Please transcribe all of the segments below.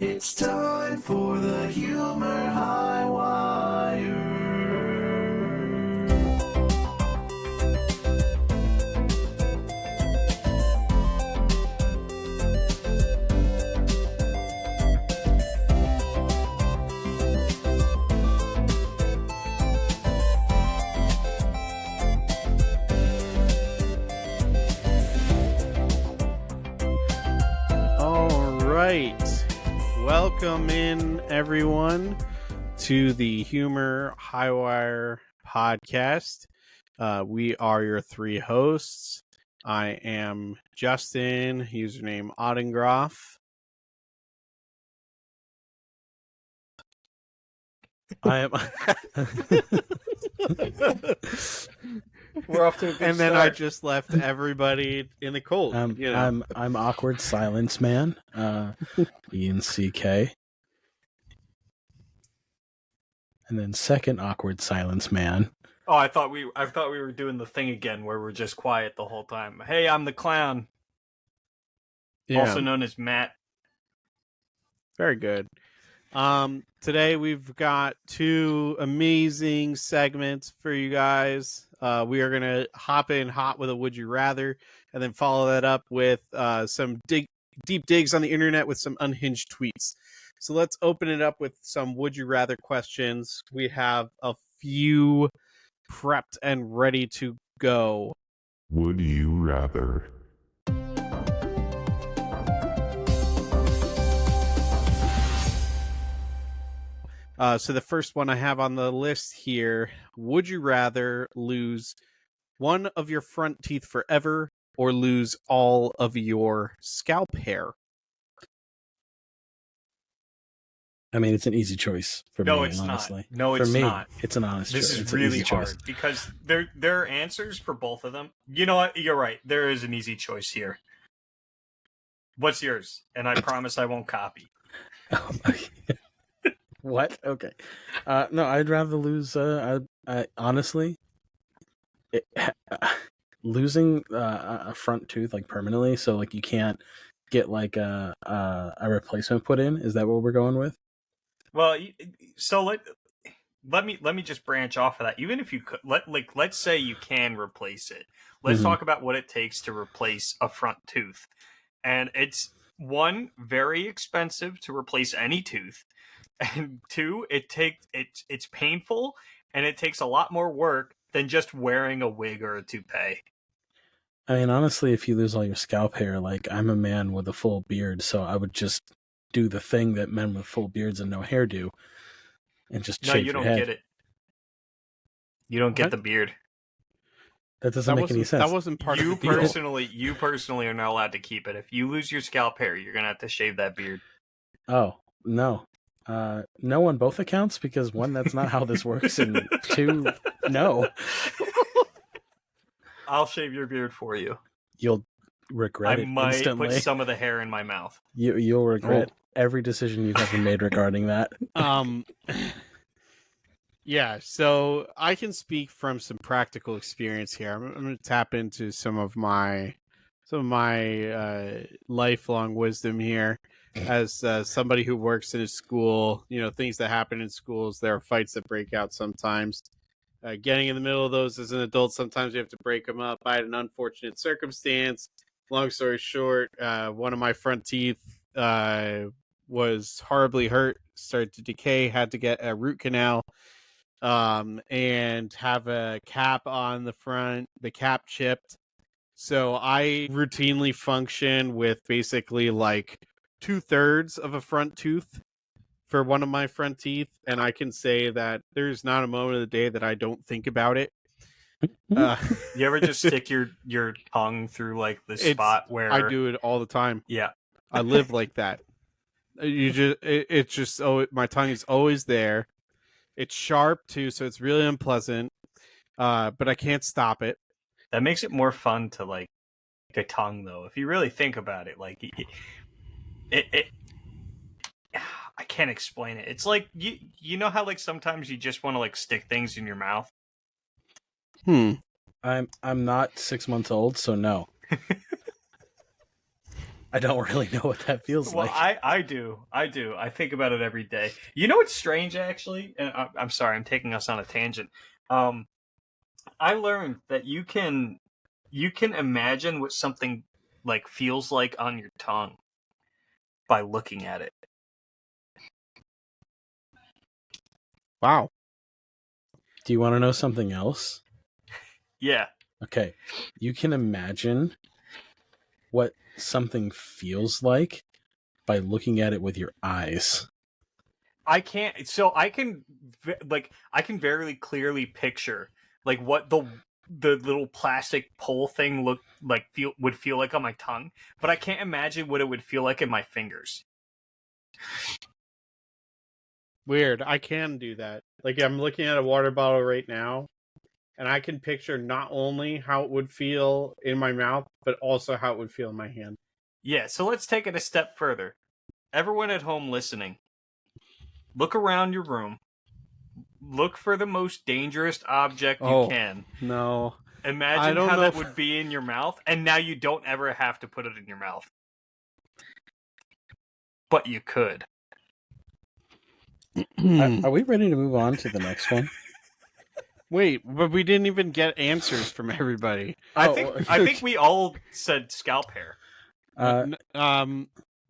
It's time for the Humor Highwire. All right. Welcome in, everyone, to the Humor Highwire podcast. We are your three hosts. I am Justin, username AedanGraef. I am. We're off to a good And then start. I just left everybody in the cold. I'm awkward silence man. IanCK. And then second awkward silence man. Oh, I thought we were doing the thing again where we're just quiet the whole time. Hey, I'm the clown, also known as Matt. Very good. Today we've got two amazing segments for you guys. We are going to hop in hot with a Would You Rather, and then follow that up with some deep digs on the internet with some unhinged tweets. So let's open it up with some Would You Rather questions. We have a few prepped and ready to go. Would you rather? So the first one I have on the list here, would you rather lose one of your front teeth forever or lose all of your scalp hair? I mean, it's an easy choice for No, me, it's honestly. not. No, for it's me, not. it's an honest choice. This is It's an really easy hard choice. because there are answers for both of them. You know what? You're right. There is an easy choice here. What's yours? And I promise I won't copy. What? Okay. No, I'd rather lose. I honestly, losing a front tooth like permanently, so like you can't get like a replacement put in. Is that what we're going with? Well, so let me just branch off of that. Even if you could, let's say you can replace it. Let's Mhm. talk about what it takes to replace a front tooth, and it's one, very expensive to replace any tooth, and two, it's painful and it takes a lot more work than just wearing a wig or a toupee. I mean, honestly, if you lose all your scalp hair, like I'm a man with a full beard, so I would just do the thing that men with full beards and no hair do, and just No, shave you your don't head. get it. You don't get What? the beard. That doesn't make any sense. That wasn't part You of the deal. personally are not allowed to keep it. If you lose your scalp hair, you're gonna have to shave that beard. Oh, no. No on both accounts, because one, that's not how this works, and two, no. I'll shave your beard for you. You'll regret I it might instantly. put some of the hair in my mouth. You'll regret every decision you've ever made regarding that. Yeah, so I can speak from some practical experience here. I'm going to tap into some of my lifelong wisdom here. As somebody who works in a school, things that happen in schools, there are fights that break out sometimes. Getting in the middle of those as an adult, sometimes you have to break them up. I had an unfortunate circumstance. Long story short, one of my front teeth was horribly hurt, started to decay, had to get a root canal, and have a cap on the front, the cap chipped. So I routinely function with basically like 2/3 of a front tooth for one of my front teeth, and I can say that there's not a moment of the day that I don't think about it. You ever just stick your tongue through like the spot where I do it all the time. Yeah, I live like that. It's just my tongue is always there. It's sharp too, so it's really unpleasant. But I can't stop it. that makes it more fun to like the tongue though. If you really think about it, like it I can't explain it. It's like you know how like sometimes you just want to like stick things in your mouth. I'm not 6 months old, so no. I don't really know what that feels Well, like. I do. I think about it every day. You know what's strange, actually? And I'm sorry, I'm taking us on a tangent. I learned that you can imagine what something like feels like on your tongue by looking at it. Wow. Do you want to know something else? Yeah. Okay. You can imagine what something feels like by looking at it with your eyes. I can't. So I can very clearly picture like what the little plastic pole thing would feel like on my tongue, but I can't imagine what it would feel like in my fingers. Weird. I can do that. Like, I'm looking at a water bottle right now, and I can picture not only how it would feel in my mouth, but also how it would feel in my hand. Yeah. So let's take it a step further. Everyone at home listening, look around your room. Look for the most dangerous object you can. No. Imagine how that would be in your mouth, and now you don't ever have to put it in your mouth. But you could. Are we ready to move on to the next one? Wait, but we didn't even get answers from everybody. I think we all said scalp hair.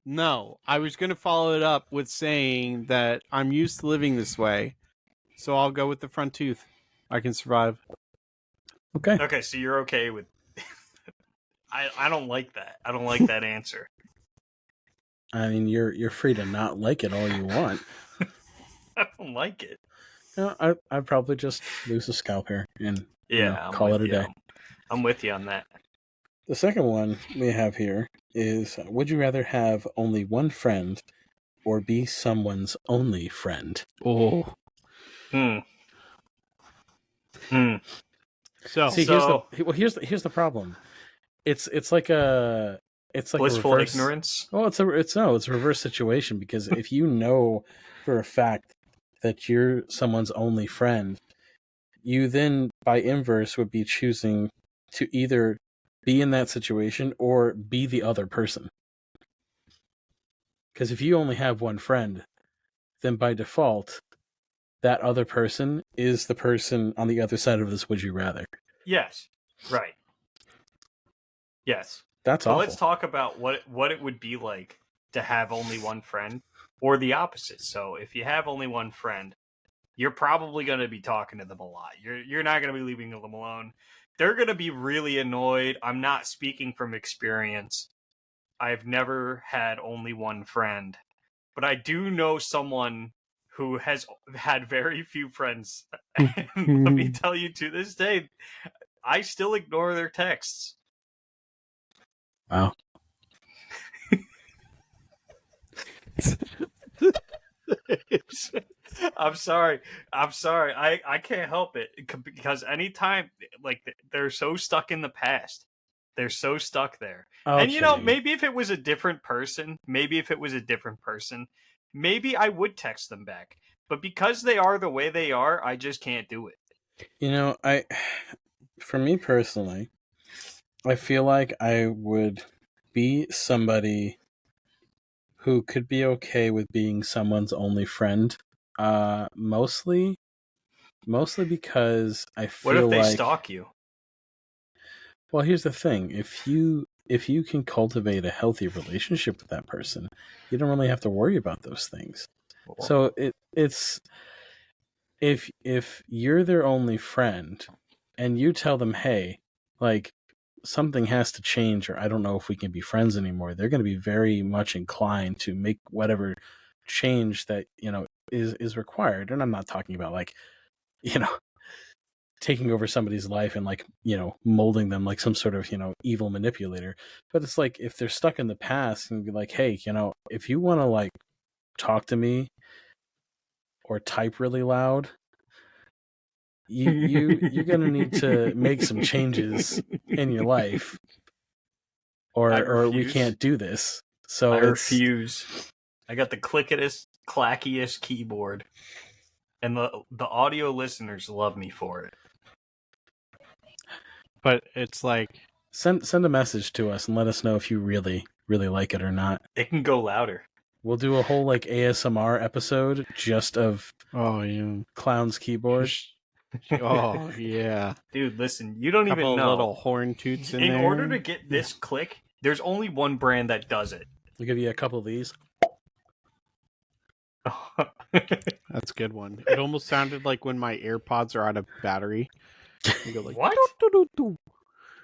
No. I was going to follow it up with saying that I'm used to living this way, so I'll go with the front tooth. I can survive. Okay. Okay, so you're okay with... I don't like that. I don't like that answer. I mean, you're free to not like it all you want. I don't like it. No, I'd probably just lose the scalp hair and call it a day. I'm with you on that. The second one we have here is, would you rather have only one friend or be someone's only friend? Oh. So See, here's the problem. It's like blissful a reverse, ignorance. Well, it's a reverse situation, because if you know for a fact that you're someone's only friend, you then by inverse would be choosing to either be in that situation or be the other person. Because if you only have one friend, then by default, that other person is the person on the other side of this would you rather. Yes. Right. Yes. That's so awful. Let's talk about what it would be like to have only one friend, or the opposite. So if you have only one friend, you're probably going to be talking to them a lot. You're not going to be leaving them alone. They're going to be really annoyed. I'm not speaking from experience. I've never had only one friend, but I do know someone who has had very few friends. And let me tell you, to this day, I still ignore their texts. Wow. I'm sorry. I can't help it, because anytime, like, they're so stuck in the past. They're so stuck there. Okay. And maybe if it was a different person, maybe I would text them back. But because they are the way they are, I just can't do it. For me personally, I feel like I would be somebody who could be okay with being someone's only friend. Mostly because I feel like... What if they stalk you? Well, here's the thing. If you can cultivate a healthy relationship with that person, you don't really have to worry about those things. Cool. So it's if you're their only friend and you tell them, hey, like, something has to change, or I don't know if we can be friends anymore, they're going to be very much inclined to make whatever change that, is required. And I'm not talking about, like, taking over somebody's life and, like, molding them like some sort of, evil manipulator. But it's like, if they're stuck in the past and be like, hey, if you want to, like, talk to me or type really loud, you're going to need to make some changes in your life, or we can't do this. So I refuse. I got the clickiest, clackiest keyboard, and the audio listeners love me for it. But it's like, send a message to us and let us know if you really really like it or not. It can go louder. We'll do a whole like ASMR episode just of Oh yeah. Clown's keyboard. Oh yeah. Dude, listen, you don't Couple even of know. little horn toots in In there. order to get this click, there's only one brand that does it. I'll give you a couple of these. That's a good one. It almost sounded like when my AirPods are out of battery. You go like, What? "Doo, doo, doo,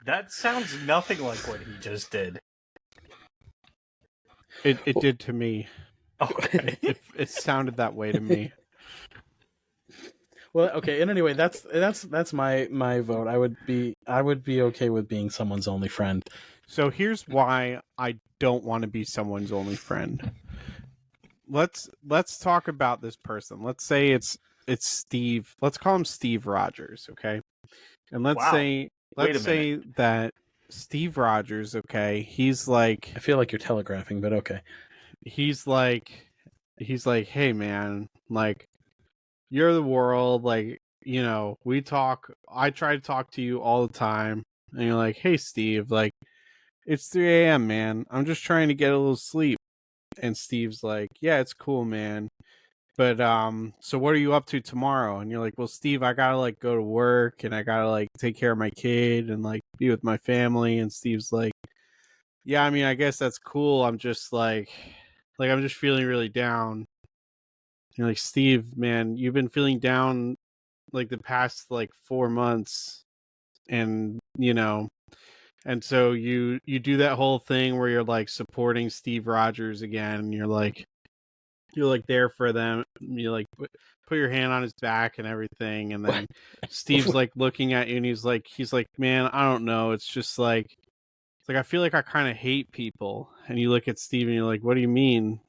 That sounds nothing like what he just did. doo." It did to me. Okay. It sounded that way to me. Well, okay, and anyway, that's my vote. I would be okay with being someone's only friend. So here's why I don't want to be someone's only friend. Let's talk about this person. Let's say it's Steve. Let's call him Steve Rogers, okay? And let's Wow. say Wait a let's say that Steve Rogers, okay, he's like, I feel like you're telegraphing, but okay. he's like, hey man, like, you're the world, like, you know, I try to talk to you all the time, and you're like, hey Steve, like, it's 3 a.m. man, I'm just trying to get a little sleep. And Steve's like, yeah, it's cool, man, but so what are you up to tomorrow? And you're like, well Steve, I gotta like go to work, and I gotta like take care of my kid and like be with my family. And Steve's like, yeah, I mean, I guess that's cool, I'm just like I'm just feeling really down. You're like, Steve, man, you've been feeling down like the past like 4 months, and you know, and so you do that whole thing where you're like supporting Steve Rogers again, and you're like there for them. You like put your hand on his back and everything, and then Steve's like looking at you, and he's like, man, I don't know, it's just like, it's like I feel like I kind of hate people. And you look at Steve, and you're like, what do you mean?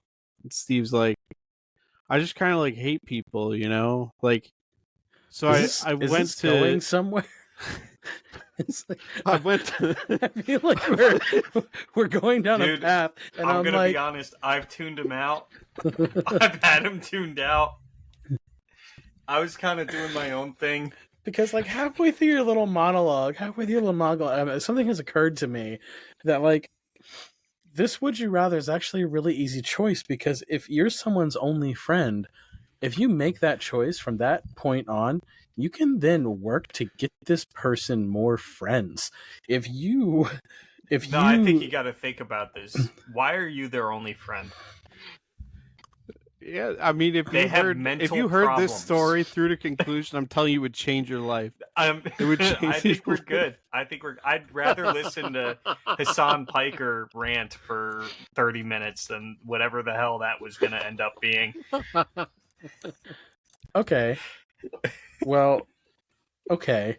And Steve's like, I just kind of like hate people, you know, like. So I Is went this to going somewhere. It's like, I went to I feel like we're going down Dude, a path, and I'm I'm gonna like, be honest, I've tuned him out. I've had him tuned out. I was kind of doing my own thing. because like halfway through your little monologue, something has occurred to me that like this would you rather is actually a really easy choice, because if you're someone's only friend, if you make that choice from that point on, you can then work to get this person more friends. I think you got to think about this. Why are you their only friend? Yeah, I mean, if They you have heard mental this problems. story through to conclusion, I'm telling you, it would change your life. It would change I think your we're good. I'd rather listen to Hassan Piker rant for 30 minutes than whatever the hell that was going to end up being. Okay. Well, okay.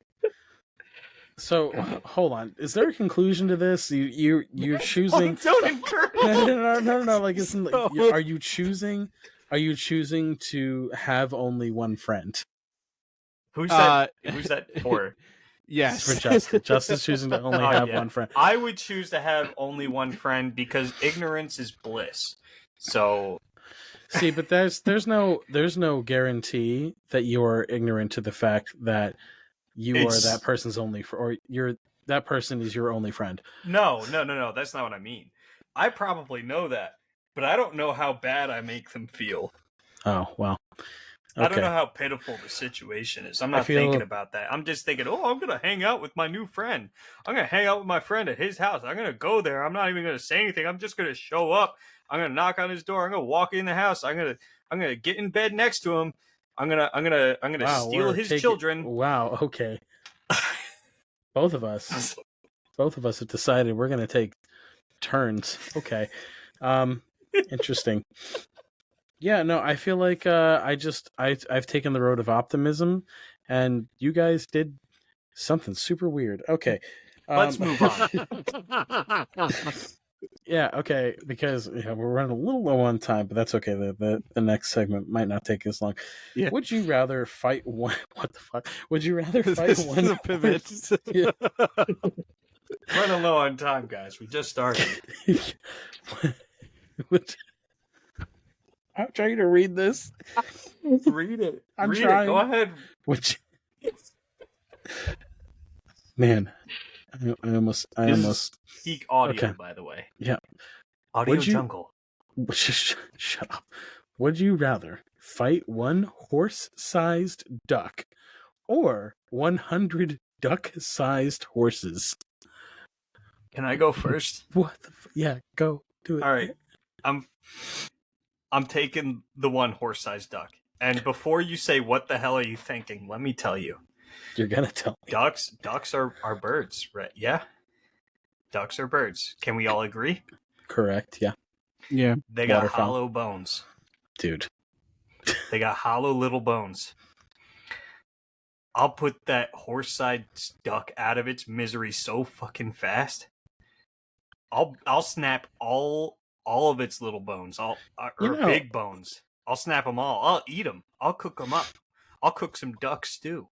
So hold on. Is there a conclusion to this? You're choosing. Don't encourage. No. Like, isn't No. are you choosing? Are you choosing to have only one friend? Who's that for? Yes, For Justin. Justin's choosing to only have Yeah. one friend. I would choose to have only one friend because ignorance is bliss. So See, but there's no guarantee that you're ignorant to the fact that you are that person's only or that person is your only friend. no, that's not what I mean. I probably know that, but I don't know how bad I make them feel. Oh, well. Okay. I don't know how pitiful the situation is. I'm not thinking about that. I'm just thinking, I'm going to hang out with my new friend. I'm going to hang out with my friend at his house. I'm going to go there. I'm not even going to say anything. I'm just going to show up. I'm going to knock on his door. I'm going to walk in the house. I'm going to get in bed next to him. I'm going to steal his children. Wow, okay. Both of us have decided we're going to take turns. Okay. Interesting. Yeah, no, I feel like I've taken the road of optimism, and you guys did something super weird. Okay. Let's move on. Yeah, okay, because we're running a little low on time, but that's okay. The next segment might not take as long. Yeah. Would you rather fight one? What the fuck? Would you rather fight This one? is a pivot. Yeah. Running low on time, guys. We just started. I'm trying to read this. Read it. I'm Read trying. it. Go ahead. Man, I almost. Peak audio, Okay. by the way. Yeah. Audio Would you- jungle. Shut up. Would you rather fight one horse-sized duck or 100 duck-sized horses? Can I go first? What the yeah, go do it. All right. I'm taking the one horse-sized duck. And before you say what the hell are you thinking, let me tell you. You're gonna tell me. Ducks are birds, right? Yeah. Ducks are birds. Can we all agree? Correct, yeah. Yeah. They got Waterfowl. hollow bones. Dude. They got hollow little bones. I'll put that horse-sized duck out of its misery so fucking fast. I'll snap all of its little bones, big bones. I'll snap them all. I'll eat them. I'll cook them up. I'll cook some duck stew.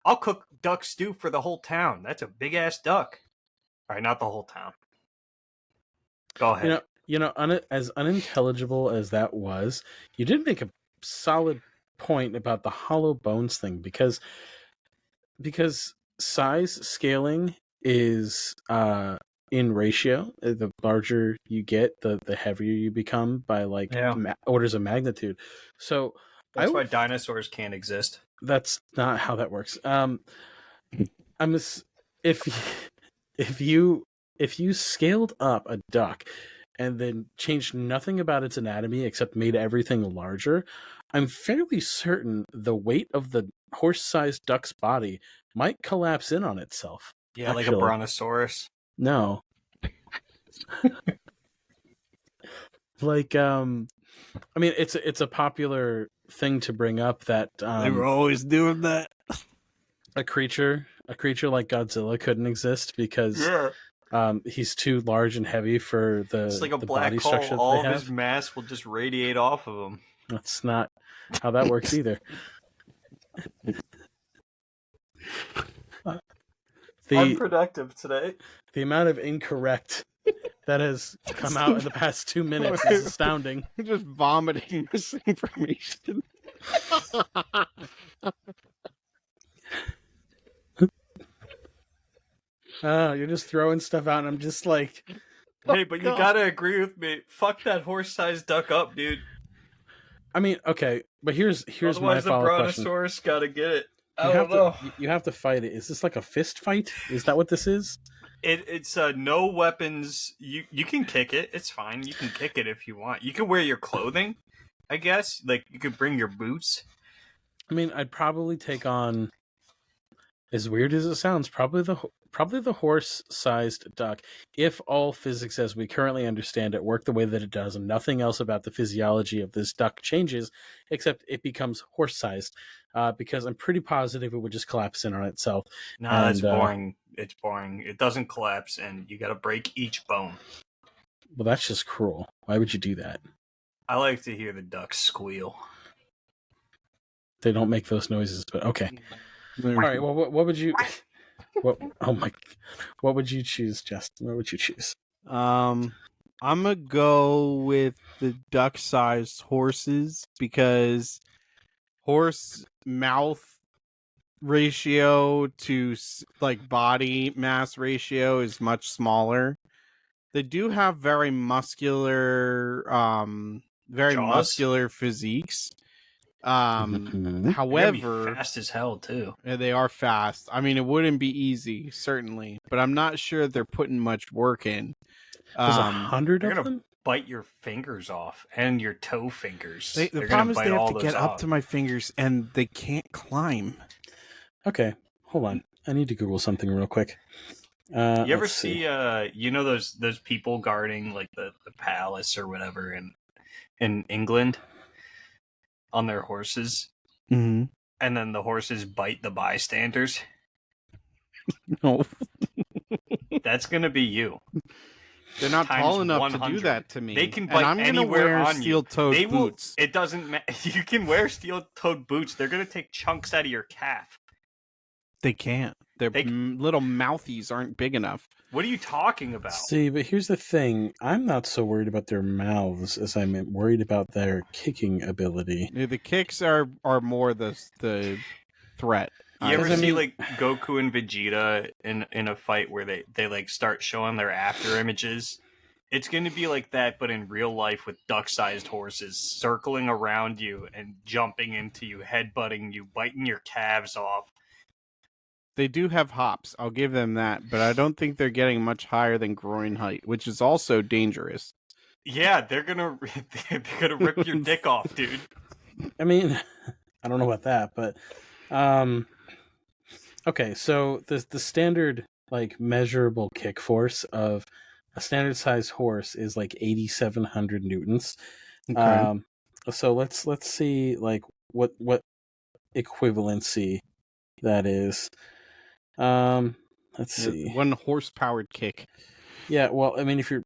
I'll cook duck stew for the whole town. That's a big ass duck. All right, not the whole town. Go ahead. As unintelligible as that was, you did make a solid point about the hollow bones thing because size scaling is in ratio. The larger you get, the heavier you become by orders of magnitude. So That's why dinosaurs can't exist. that's not how that works. If you scaled up a duck and then changed nothing about its anatomy except made everything larger, I'm fairly certain the weight of the horse-sized duck's body might collapse in on itself. Yeah, like Actually. a brontosaurus. No. It's a popular thing to bring up that They were always doing that. a creature like Godzilla couldn't exist because he's too large and heavy for It's like a the black body hole. structure that All they of have. his mass will just radiate off of him. That's not how that works either. Unproductive today. The amount of incorrect that has come out in the past 2 minutes is astounding. Just vomiting misinformation. You're just throwing stuff out, and I'm just like, Hey, but you gotta agree with me. Fuck that horse-sized duck up, dude. I mean, okay, but here's my Otherwise, the follow-up question. brontosaurus gotta get it. You have to fight it. Is this like a fist fight? Is that what this is? It's no weapons. You can kick it. It's fine. You can kick it if you want. You can wear your clothing, I guess. Like you could bring your boots. I mean, I'd probably take on, as weird as it sounds, probably the horse-sized duck, if all physics as we currently understand it work the way that it does, and nothing else about the physiology of this duck changes, except it becomes horse-sized. Because I'm pretty positive it would just collapse in on itself. Nah, that's boring. It's boring. It doesn't collapse, and you got to break each bone. Well, that's just cruel. Why would you do that? I like to hear the ducks squeal. They don't make those noises, but okay. All right. Well, what would you? What would you choose, Justin? What would you choose? I'm gonna go with the duck-sized horses because horse mouth ratio to like body mass ratio is much smaller. They do have very muscular physiques. However, be fast as hell too. they are fast. I mean, it wouldn't be easy, certainly, but I'm not sure they're putting much work in. There's 100 They're of gonna them. bite your fingers off and your toe fingers. The They're problem is gonna they bite have all to those get up off. to my fingers, and they can't climb. Okay, hold on. I need to Google something real quick. You ever let's see those people guarding like the palace or whatever in England on their horses, Mm-hmm. and then the horses bite the bystanders? No, That's gonna be you. they're not Times tall enough to do 100. that to me. They can and bite I'm gonna anywhere wear on you. steel-toed They will. boots. It doesn't matter. You can wear steel-toed boots. They're gonna take chunks out of your calf. They can't. Their They- little mouthies aren't big enough. What are you talking about? See, but here's the thing. I'm not so worried about their mouths as I'm worried about their kicking ability. The kicks are more the threat. You ever Because, I see mean- like Goku and Vegeta in a fight where they like start showing their after images It's going to be like that, but in real life with duck-sized horses circling around you and jumping into you, headbutting you, biting your calves off. They do have hops. I'll give them that, but I don't think they're getting much higher than groin height, which is also dangerous. Yeah, they're gonna rip your dick off, dude. I mean, I don't know about that, but okay. So the standard like measurable kick force of a standard size horse is like 8,700 newtons. Okay. So let's see like what equivalency that is. Let's see. 1 horse-powered kick. Yeah, well, I mean, if you're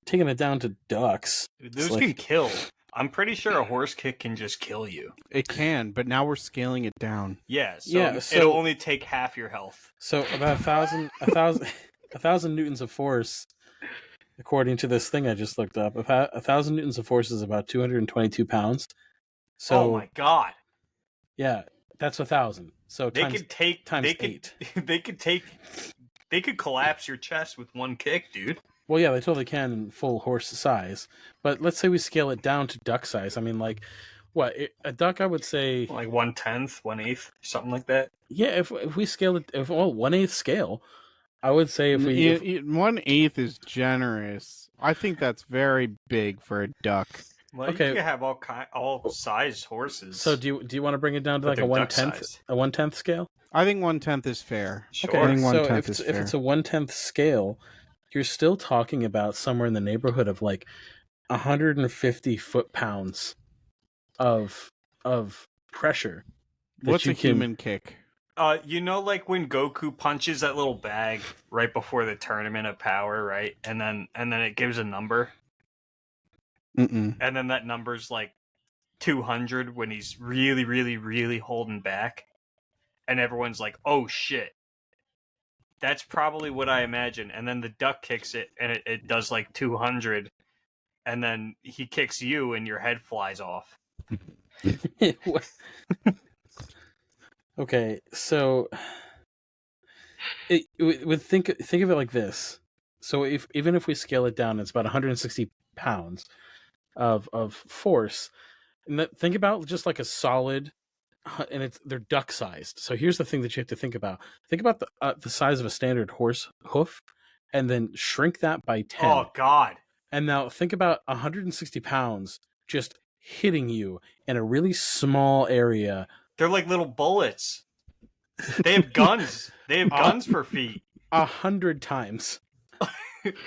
taking it down to ducks, Those can kill. I'm pretty sure a horse kick can just kill you. It can, but now we're scaling it down. Yeah, so it'll only take half your health. So about 1,000 newtons of force, according to this thing I just looked up. 1,000 newtons of force is about 222 pounds. So, oh my god! Yeah, that's 1,000. So they times, could take times they could, 8. They could collapse your chest with one kick, dude. Well, yeah, they totally can in full horse size. But let's say we scale it down to duck size. I mean, like, what a duck? I would say like 1/10, 1/8, something like that. Yeah, if we scale it, 1/8 scale, I would say if we 1/8 is generous. I think that's very big for a duck. Well, Okay. you can have all size horses. So do you want to bring it down to But like a they're 1/10 duck-sized. a 1/10 scale? I think 1/10 is fair. Sure. I think so 1/10 if is it's, if fair. it's a 1/10 scale, you're still talking about somewhere in the neighborhood of like 150 foot-pounds of pressure. that What's you a can- human kick? You know, like when Goku punches that little bag right before the tournament of power, right? And then it gives a number, Mm-mm. and then that number's like 200 when he's really, really, really holding back, and everyone's like, "Oh shit." That's probably what I imagine. And then the duck kicks it, and it does like 200, and then he kicks you, and your head flies off. Okay, so think of it like this. So even if we scale it down, it's about 160 pounds of force. And think about just like a solid, and they're duck sized. So here's the thing that you have to think about. Think about the size of a standard horse hoof, and then shrink that by 10. Oh god. And now think about 160 pounds just hitting you in a really small area. They're like little bullets. They have guns. They have guns per feet. 100 times.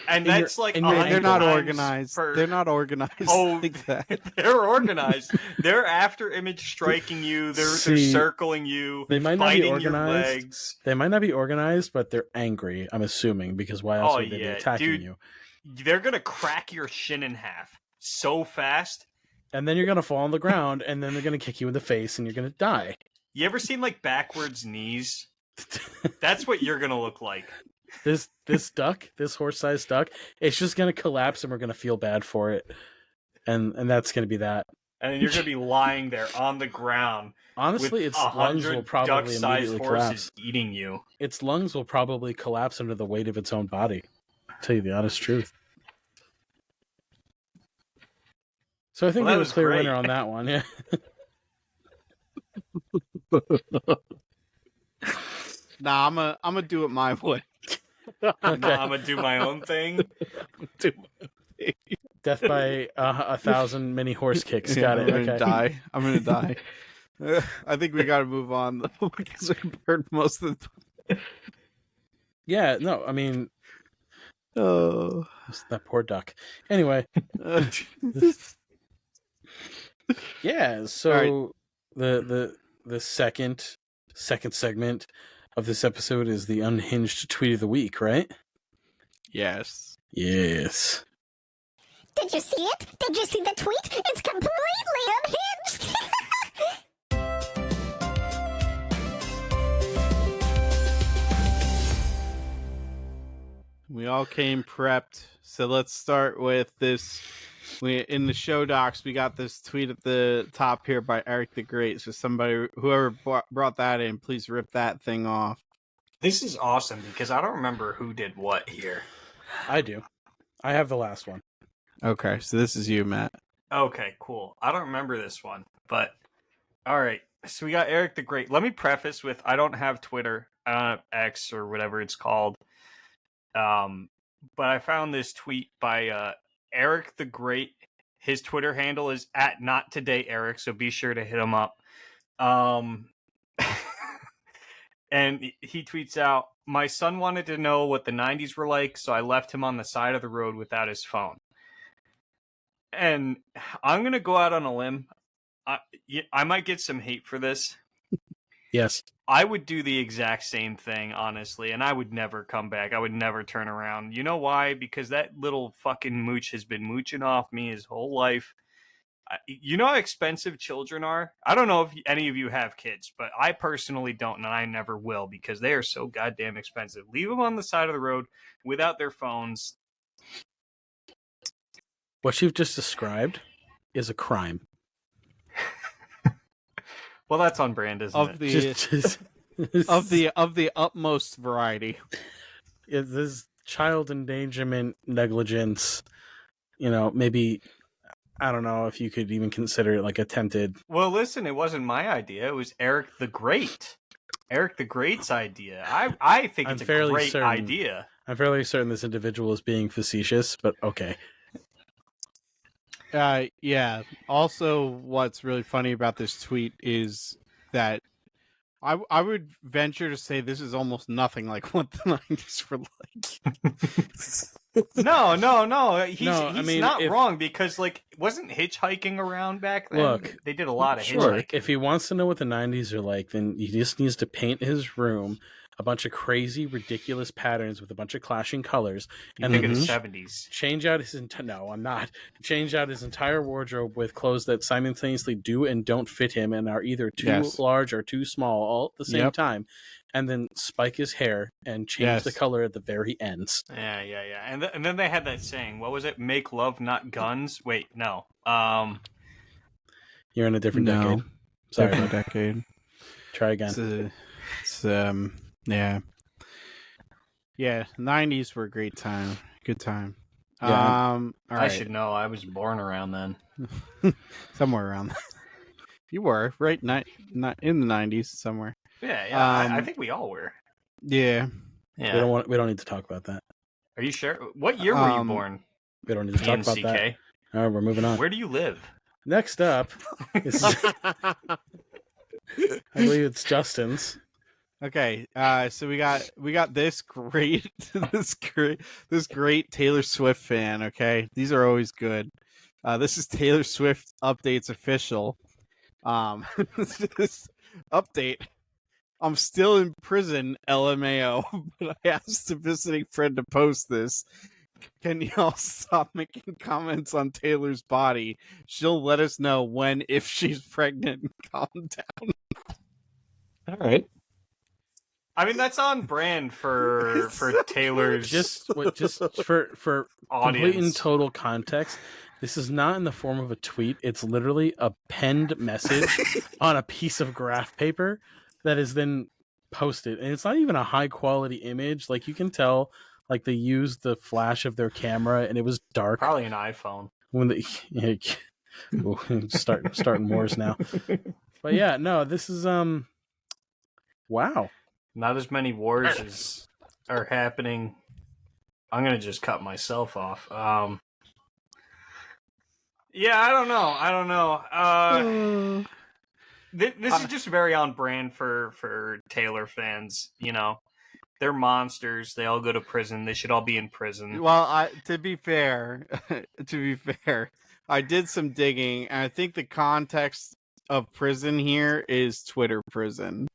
And that's like and you're- 100 They're not times organized. per- They're not organized Oh, like that. They're organized. They're after image striking you. They're See, circling you. they might not be biting your organized. legs. They might not be organized, but they're angry, I'm assuming, because why else Oh, would they be yeah, attacking dude. you? They're gonna crack your shin in half so fast. And then you're going to fall on the ground, and then they're going to kick you in the face, and you're going to die. You ever seen like backwards knees? That's what you're gonna look like. This duck, this horse-sized duck, it's just going to collapse, and we're going to feel bad for it. And that's going to be that. And then you're gonna be lying there on the ground. Honestly, with its lungs 100 will probably duck-sized immediately horses collapse. eating you. Its lungs will probably collapse under the weight of its own body. I'll tell you the honest truth. So I think Well, we that have a was clear great. winner on that one. Yeah. Nah, I'm gonna do it my way. Okay. I'm gonna do my own thing. Death by 1,000 mini horse kicks. Yeah, Got I'm it. gonna Okay. die. I'm gonna die. I think we gotta move on though, because we heard most of the. Yeah. No. I mean, Oh. that poor duck. Anyway. Yeah. So the second segment of this episode is the unhinged tweet of the week, right? Yes. Yes. Did you see it? Did you see the tweet? It's completely unhinged. We all came prepped, so let's start with this. In the show docs, we got this tweet at the top here by Eric the Great. So whoever brought that in, please rip that thing off. This is awesome because I don't remember who did what here. I do. I have the last one. Okay, so this is you, Matt. Okay, cool. I don't remember this one, but all right. So we got Eric the Great. Let me preface with I don't have Twitter. I don't have X or whatever it's called. But I found this tweet by Eric the Great. His Twitter handle is @NotTodayEric, so be sure to hit him up. And he tweets out, "My son wanted to know what the 90s were like, so I left him on the side of the road without his phone." And I'm going to go out on a limb. I might get some hate for this. Yes. I would do the exact same thing, honestly, and I would never come back. I would never turn around. You know why? Because that little fucking mooch has been mooching off me his whole life. You know how expensive children are? I don't know if any of you have kids, but I personally don't, and I never will, because they are so goddamn expensive. Leave them on the side of the road without their phones. What you've just described is a crime. Well, that's on brand, isn't it? Of the utmost variety. This is child endangerment, negligence. Maybe, I don't know if you could even consider it like attempted. Well, listen, it wasn't my idea. It was Eric the Great. Eric the Great's idea. I think it's a great idea. I'm fairly certain this individual is being facetious, but okay. Yeah. Also, what's really funny about this tweet is that I would venture to say this is almost nothing like what the 90s were like. No. He's not if, wrong, because wasn't hitchhiking around back then? Look, they did a lot of sure. hitchhiking. If he wants to know what the 90s are like, then he just needs to paint his room a bunch of crazy, ridiculous patterns with a bunch of clashing colors, and then the 70s. Change out his change out his entire wardrobe with clothes that simultaneously do and don't fit him and are either too large or too small all at the same time, and then spike his hair and change the color at the very ends. Yeah. And then they had that saying. What was it? Make love, not guns. Wait, no. You're in a different decade. Sorry, different decade. Try again. Yeah. 90s were a great time. Good time. Yeah. All right. I should know. I was born around then. Somewhere around that. You were right. Not in the 90s somewhere. Yeah. I think we all were. Yeah. Yeah. We don't need to talk about that. Are you sure? What year were you born? We don't need to talk about that. All right, we're moving on. Where do you live? Next up is I believe it's Justin's. Okay, so we got this great Taylor Swift fan. Okay, these are always good. This is Taylor Swift updates official. This update. I'm still in prison, LMAO, but I asked a visiting friend to post this. Can y'all stop making comments on Taylor's body? She'll let us know when, if she's pregnant. Calm down. All right. I mean, that's on brand for Taylor's just for audience. Complete and total context. This is not in the form of a tweet. It's literally a penned message on a piece of graph paper that is then posted, and it's not even a high quality image. Like, you can tell, like, they used the flash of their camera, and it was dark. Probably an iPhone. When they starting wars now. But yeah, no, this is wow. Not as many wars as are happening. I'm gonna just cut myself off. Yeah, I don't know. This is just very on brand for Taylor fans. You know, they're monsters. They all go to prison. They should all be in prison. Well, to be fair, I did some digging, and I think the context of prison here is Twitter prison.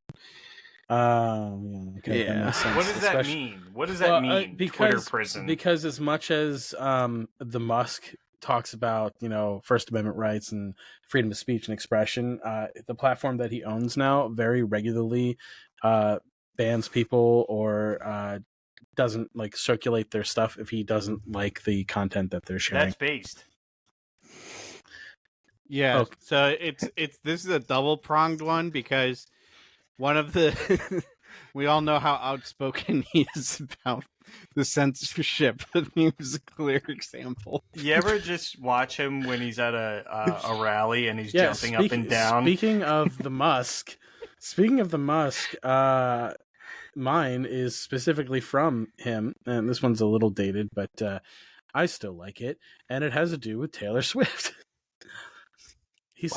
Okay, yeah. That makes sense. What does that mean? What does that mean? Twitter prison. Because as much as the Musk talks about, First Amendment rights and freedom of speech and expression, the platform that he owns now very regularly bans people or doesn't circulate their stuff if he doesn't like the content that they're sharing. That's based. Yeah. Okay. So this is a double pronged one, because one of the We all know how outspoken he is about the censorship, but he was a clear example. You ever just watch him when he's at a rally and he's jumping up and down? Speaking of the Musk, mine is specifically from him, and this one's a little dated, but I still like it, and it has to do with Taylor Swift. He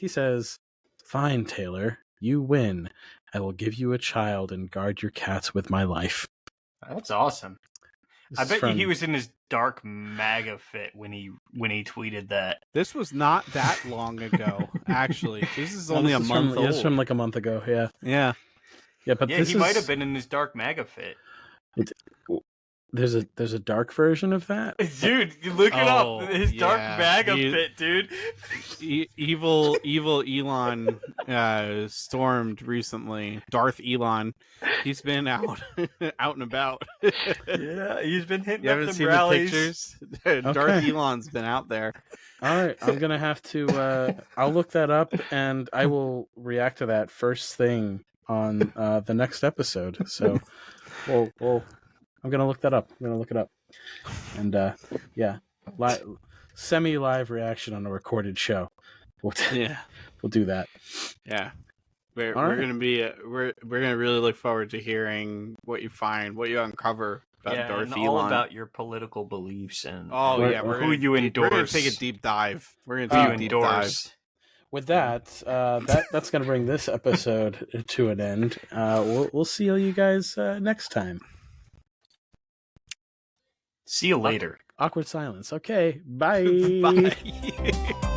says, "Fine, Taylor, you win. I will give you a child and guard your cats with my life." That's awesome. This I is bet from- he was in his dark MAGA fit when he tweeted that. This was not that long ago, actually. This is No, only this a is month from, old. This is from like a month ago. Yeah, Yeah. but Yeah, this he is, might have been in his dark MAGA fit. There's a dark version of that. Dude, you look it Oh, up. His dark yeah. MAGA fit, dude. Evil Elon stormed recently. Darth Elon. He's been out and about. Yeah, he's been hitting You up haven't them seen rallies. the pictures? Darth Okay. Elon's been out there. All right, I'm gonna have to. I'll look that up, and I will react to that first thing on the next episode. So, we'll I'm gonna look that up. And yeah, semi-live reaction on a recorded show. We'll do that. Yeah. We're All right. gonna be we're gonna really look forward to hearing what you find, what you uncover about Yeah, Darth and Elon. all about your political beliefs and Oh We're- yeah, who you endorse. We're gonna take a deep dive. We're who gonna you take a deep dive. endorse. With that, that's gonna bring this episode to an end. We'll see you guys next time. See you later. Awkward silence. Okay, bye. Bye.